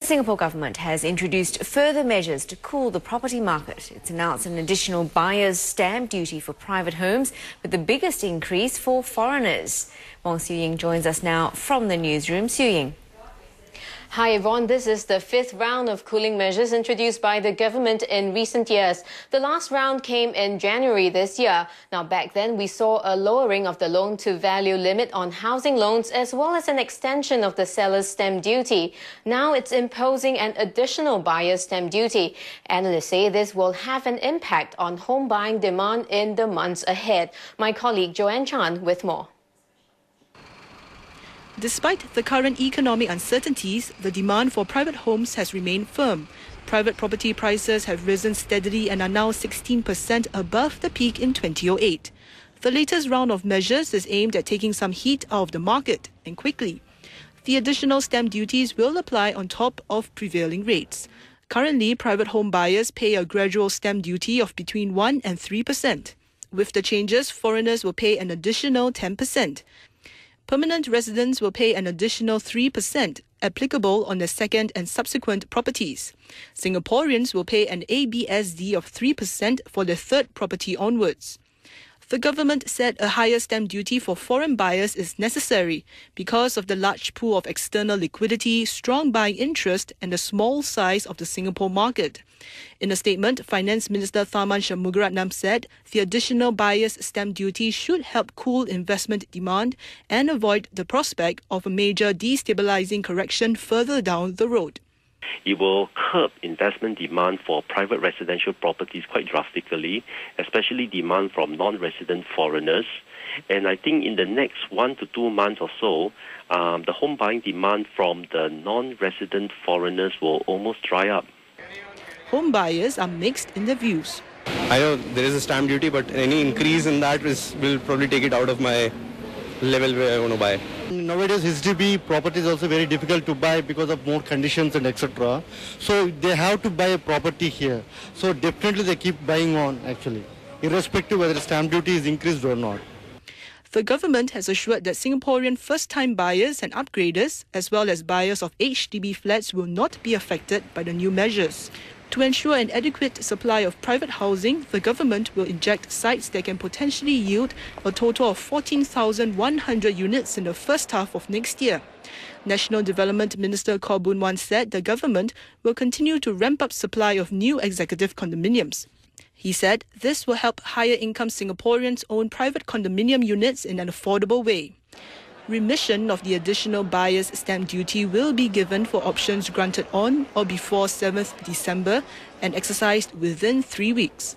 The Singapore government has introduced further measures to cool the property market. It's announced an additional buyer's stamp duty for private homes, with the biggest increase for foreigners. Wong Siu Ying joins us now from the newsroom. Siu Ying. Hi Yvonne, this is the fifth round of cooling measures introduced by the government in recent years. The last round came in January this year. Now back then we saw a lowering of the loan-to-value limit on housing loans as well as an extension of the seller's stamp duty. Now it's imposing an additional buyer's stamp duty. Analysts say this will have an impact on home buying demand in the months ahead. My colleague Joanne Chan with more. Despite the current economic uncertainties, the demand for private homes has remained firm. Private property prices have risen steadily and are now 16% above the peak in 2008. The latest round of measures is aimed at taking some heat out of the market, and quickly. The additional stamp duties will apply on top of prevailing rates. Currently, private home buyers pay a gradual stamp duty of between 1% and 3%. With the changes, foreigners will pay an additional 10%. Permanent residents will pay an additional 3%, applicable on their second and subsequent properties. Singaporeans will pay an ABSD of 3% for their third property onwards. The government said a higher stamp duty for foreign buyers is necessary because of the large pool of external liquidity, strong buying interest, and the small size of the Singapore market. In a statement, Finance Minister Tharman Shanmugaratnam said the additional buyer's stamp duty should help cool investment demand and avoid the prospect of a major destabilizing correction further down the road. It will curb investment demand for private residential properties quite drastically, especially demand from non-resident foreigners. And I think in the next 1 to 2 months or so, the home buying demand from the non-resident foreigners will almost dry up. Home buyers are mixed in their views. I know there is a stamp duty, but any increase in that will probably take it out of my level where I want to buy. Nowadays, HDB property is also very difficult to buy because of more conditions and etc. So they have to buy a property here. So definitely they keep buying on actually, irrespective whether stamp duty is increased or not. The government has assured that Singaporean first-time buyers and upgraders, as well as buyers of HDB flats, will not be affected by the new measures. To ensure an adequate supply of private housing, the government will inject sites that can potentially yield a total of 14,100 units in the first half of next year. National Development Minister Khaw Boon Wan said the government will continue to ramp up supply of new executive condominiums. He said this will help higher-income Singaporeans own private condominium units in an affordable way. Remission of the additional buyer's stamp duty will be given for options granted on or before 7th December and exercised within 3 weeks.